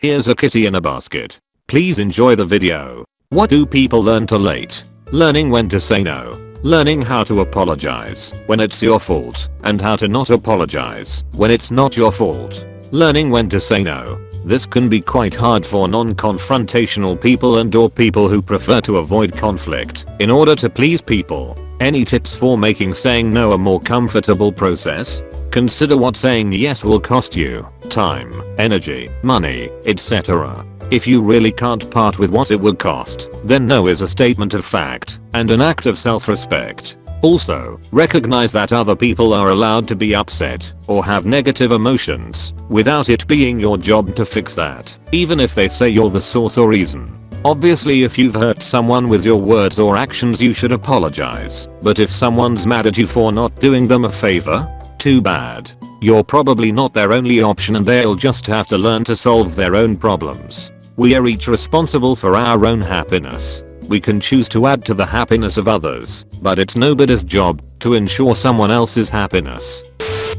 Here's a kitty in a basket. Please enjoy the video. What do people learn too late? Learning when to say no. Learning how to apologize when it's your fault and how to not apologize when it's not your fault. Learning when to say no. This can be quite hard for non-confrontational people and/or people who prefer to avoid conflict in order to please people. Any tips for making saying no a more comfortable process? Consider what saying yes will cost you: time, energy, money, etc. If you really can't part with what it will cost, then no is a statement of fact and an act of self-respect. Also, recognize that other people are allowed to be upset or have negative emotions without it being your job to fix that, even if they say you're the source or reason. Obviously, if you've hurt someone with your words or actions, you should apologize. But if someone's mad at you for not doing them a favor, too bad. You're probably not their only option and they'll just have to learn to solve their own problems. We are each responsible for our own happiness. We can choose to add to the happiness of others, but it's nobody's job to ensure someone else's happiness.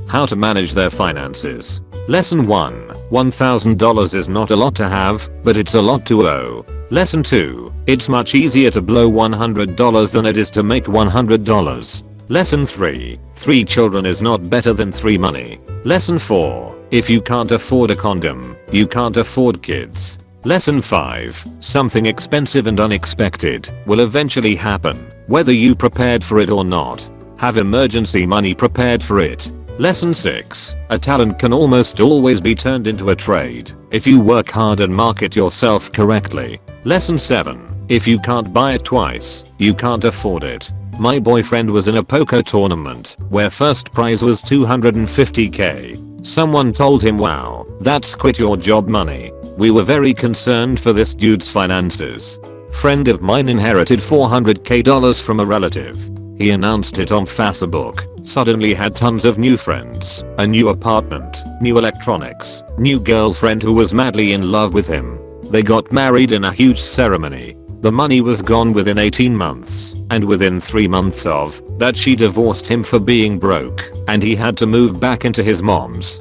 How to manage their finances. Lesson 1. $1,000 is not a lot to have, but it's a lot to owe. Lesson 2. It's much easier to blow $100 than it is to make $100. Lesson 3. 3 children is not better than 3 money. Lesson 4. If you can't afford a condom, you can't afford kids. Lesson 5. Something expensive and unexpected will eventually happen, whether you prepared for it or not. Have emergency money prepared for it. Lesson 6. A talent can almost always be turned into a trade if you work hard and market yourself correctly. Lesson 7. If you can't buy it twice, you can't afford it. My boyfriend was in a poker tournament where first prize was $250k. Someone told him, "Wow, that's quit your job money." We were very concerned for this dude's finances. Friend of mine inherited $400k from a relative. He announced it on Facebook, suddenly had tons of new friends, a new apartment, new electronics, new girlfriend who was madly in love with him. They got married in a huge ceremony. The money was gone within 18 months, and within 3 months of that she divorced him for being broke, and he had to move back into his mom's.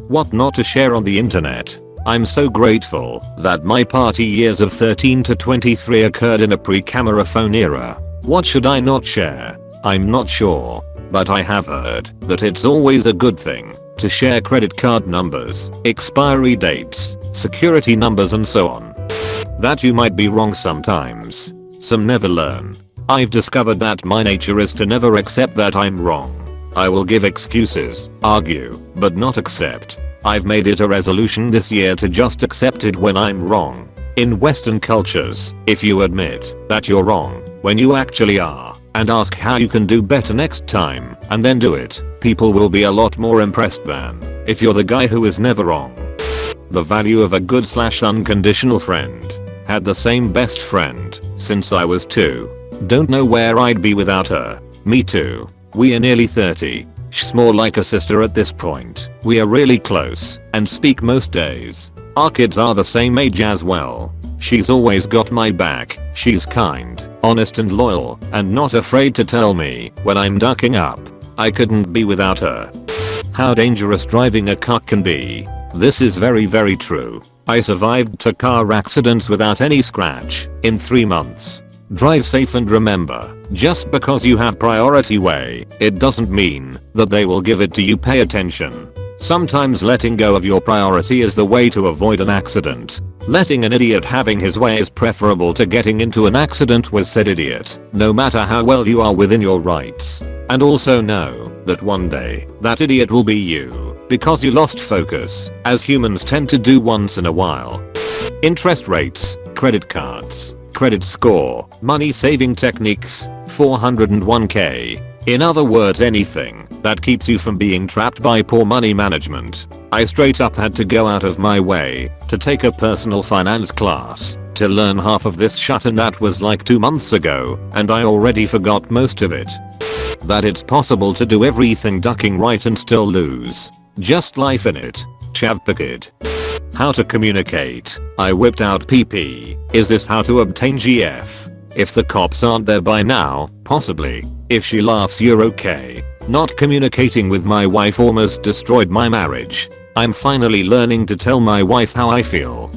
What not to share on the internet? I'm so grateful that my party years of 13 to 23 occurred in a pre-camera phone era. What should I not share? I'm not sure, but I have heard that it's always a good thing to share credit card numbers, expiry dates, security numbers and so on. That you might be wrong sometimes. Some never learn. I've discovered that my nature is to never accept that I'm wrong. I will give excuses, argue, but not accept. I've made it a resolution this year to just accept it when I'm wrong. In Western cultures, if you admit that you're wrong when you actually are and ask how you can do better next time and then do it, people will be a lot more impressed than if you're the guy who is never wrong. The value of a good/unconditional friend. Had the same best friend since I was 2. Don't know where I'd be without her. Me too. We are nearly 30. She's more like a sister at this point. We are really close and speak most days. Our kids are the same age as well. She's always got my back. She's kind, honest and loyal, and not afraid to tell me when I'm ducking up. I couldn't be without her. How dangerous driving a car can be. This is very true. I survived 2 car accidents without any scratch in 3 months. Drive safe and remember, just because you have priority way, it doesn't mean that they will give it to you. Pay attention. Sometimes letting go of your priority is the way to avoid an accident. Letting an idiot having his way is preferable to getting into an accident with said idiot, no matter how well you are within your rights. And also know that one day, that idiot will be you, because you lost focus, as humans tend to do once in a while. Interest rates, credit cards, credit score, money saving techniques, 401k. In other words, anything that keeps you from being trapped by poor money management. I straight up had to go out of my way to take a personal finance class to learn half of this shit, and that was like 2 months ago, and I already forgot most of it. That it's possible to do everything ducking right and still lose. Just life in it. Chavpakid. How to communicate. I whipped out PP. Is this how to obtain GF? If the cops aren't there by now, possibly. If she laughs, you're okay. Not communicating with my wife almost destroyed my marriage. I'm finally learning to tell my wife how I feel.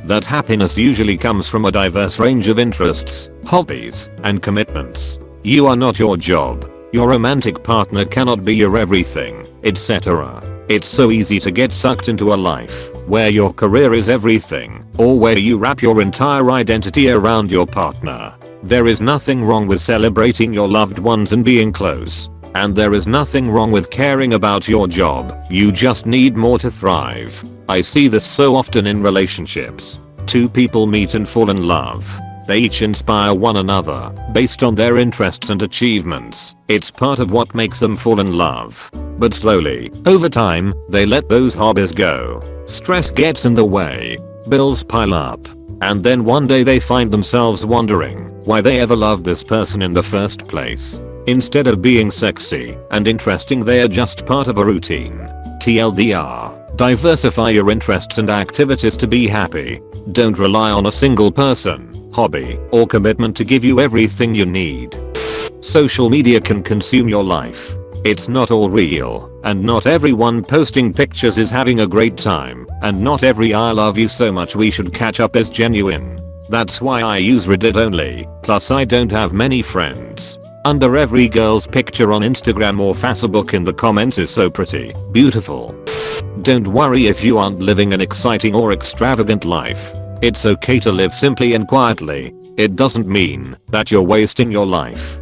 That happiness usually comes from a diverse range of interests, hobbies, and commitments. You are not your job. Your romantic partner cannot be your everything, etc. It's so easy to get sucked into a life where your career is everything, or where you wrap your entire identity around your partner. There is nothing wrong with celebrating your loved ones and being close. And there is nothing wrong with caring about your job, you just need more to thrive. I see this so often in relationships. Two people meet and fall in love. They each inspire one another based on their interests and achievements. It's part of what makes them fall in love. But slowly, over time, they let those hobbies go. Stress gets in the way. Bills pile up. And then one day they find themselves wondering why they ever loved this person in the first place. Instead of being sexy and interesting, they are just part of a routine. TLDR. Diversify your interests and activities to be happy. Don't rely on a single person, hobby, or commitment to give you everything you need. Social media can consume your life. It's not all real, and not everyone posting pictures is having a great time, and not every "I love you so much we should catch up" is genuine. That's why I use Reddit only, plus I don't have many friends. Under every girl's picture on Instagram or Facebook in the comments is "so pretty, beautiful." Don't worry if you aren't living an exciting or extravagant life. It's okay to live simply and quietly. It doesn't mean that you're wasting your life.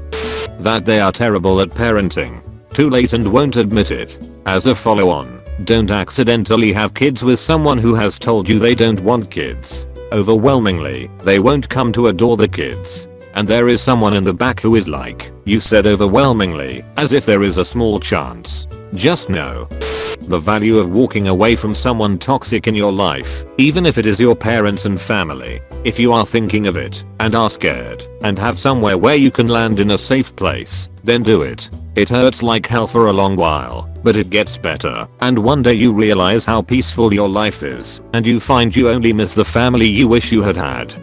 That they are terrible at parenting. Too late and won't admit it. As a follow-on, don't accidentally have kids with someone who has told you they don't want kids. Overwhelmingly, they won't come to adore the kids. And there is someone in the back who is like, "You said overwhelmingly," as if there is a small chance. Just know the value of walking away from someone toxic in your life, even if it is your parents and family. If you are thinking of it, and are scared, and have somewhere where you can land in a safe place, then do it. It hurts like hell for a long while, but it gets better, and one day you realize how peaceful your life is, and you find you only miss the family you wish you had had.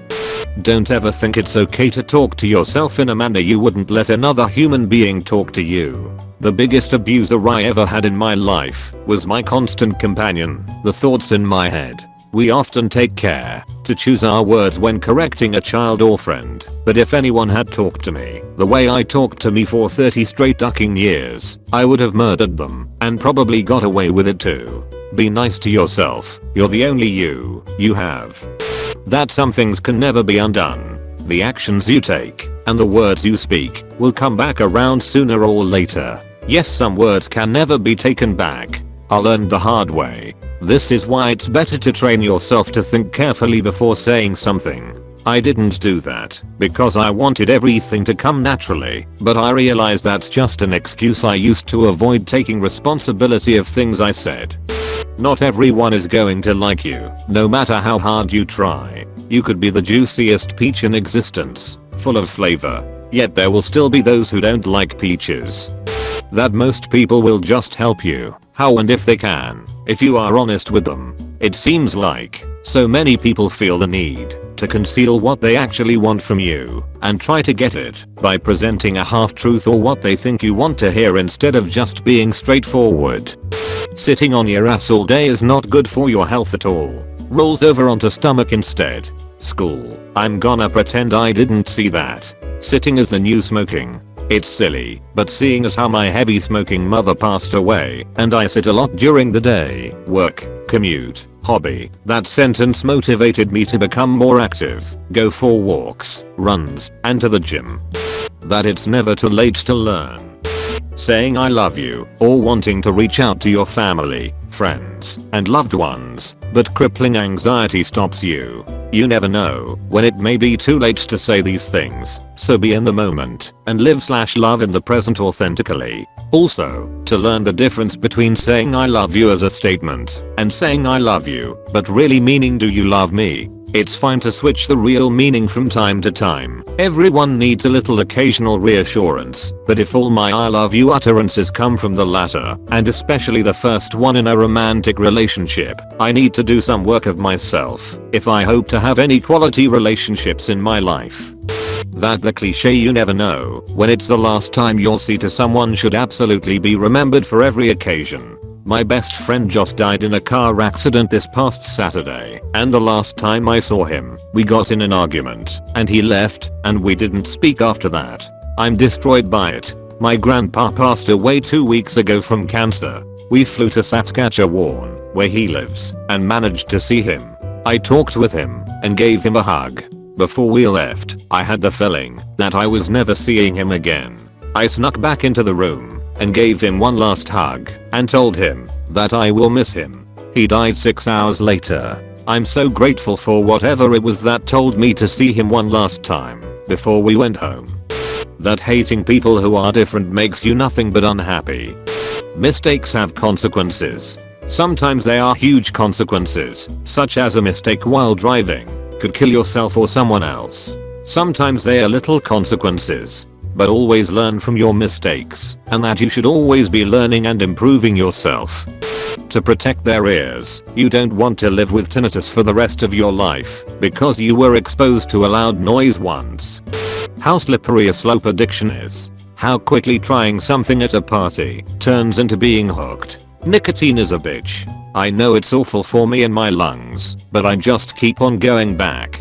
Don't ever think it's okay to talk to yourself in a manner you wouldn't let another human being talk to you. The biggest abuser I ever had in my life was my constant companion, the thoughts in my head. We often take care to choose our words when correcting a child or friend, but if anyone had talked to me the way I talked to me for 30 straight ducking years, I would have murdered them, and probably got away with it too. Be nice to yourself, you're the only you have. That some things can never be undone. The actions you take, and the words you speak, will come back around sooner or later. Yes, some words can never be taken back. I learned the hard way. This is why it's better to train yourself to think carefully before saying something. I didn't do that because I wanted everything to come naturally, but I realized that's just an excuse I used to avoid taking responsibility of things I said. Not everyone is going to like you, no matter how hard you try. You could be the juiciest peach in existence, full of flavor, yet there will still be those who don't like peaches. That most people will just help you, how and if they can, if you are honest with them. It seems like so many people feel the need to conceal what they actually want from you, and try to get it by presenting a half-truth or what they think you want to hear instead of just being straightforward. Sitting on your ass all day is not good for your health at all. Rolls over onto stomach instead. School. I'm gonna pretend I didn't see that. Sitting is the new smoking. It's silly, but seeing as how my heavy smoking mother passed away, and I sit a lot during the day, work, commute, hobby, that sentence motivated me to become more active, go for walks, runs, and to the gym. That it's never too late to learn. Saying "I love you" or wanting to reach out to your family, friends, and loved ones, but crippling anxiety stops you. You never know when it may be too late to say these things, so be in the moment and live/love in the present authentically. Also, to learn the difference between saying "I love you" as a statement and saying "I love you" but really meaning "do you love me?" It's fine to switch the real meaning from time to time. Everyone needs a little occasional reassurance, but if all my "I love you" utterances come from the latter, and especially the first one in a romantic relationship, I need to do some work of myself if I hope to have any quality relationships in my life. That the cliche "you never know when it's the last time you'll see" to someone should absolutely be remembered for every occasion. My best friend just died in a car accident this past Saturday, and the last time I saw him, we got in an argument, and he left, and we didn't speak after that. I'm destroyed by it. My grandpa passed away 2 weeks ago from cancer. We flew to Saskatchewan, where he lives, and managed to see him. I talked with him, and gave him a hug. Before we left, I had the feeling that I was never seeing him again. I snuck back into the room, and gave him one last hug, and told him that I will miss him. He died 6 hours later. I'm so grateful for whatever it was that told me to see him one last time, before we went home. That hating people who are different makes you nothing but unhappy. Mistakes have consequences. Sometimes they are huge consequences, such as a mistake while driving could kill yourself or someone else. Sometimes they are little consequences, but always learn from your mistakes, and that you should always be learning and improving yourself. To protect their ears, you don't want to live with tinnitus for the rest of your life because you were exposed to a loud noise once. How slippery a slope addiction is. How quickly trying something at a party turns into being hooked. Nicotine is a bitch. I know it's awful for me and my lungs, but I just keep on going back.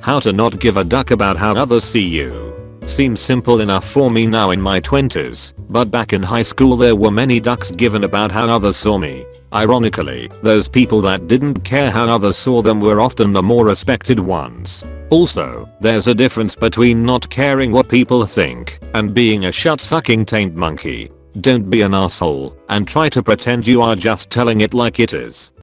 How to not give a duck about how others see you. Seems simple enough for me now in my 20s, but back in high school there were many ducks given about how others saw me. Ironically, those people that didn't care how others saw them were often the more respected ones. Also, there's a difference between not caring what people think and being a shut-sucking taint monkey. Don't be an asshole and try to pretend you are just telling it like it is.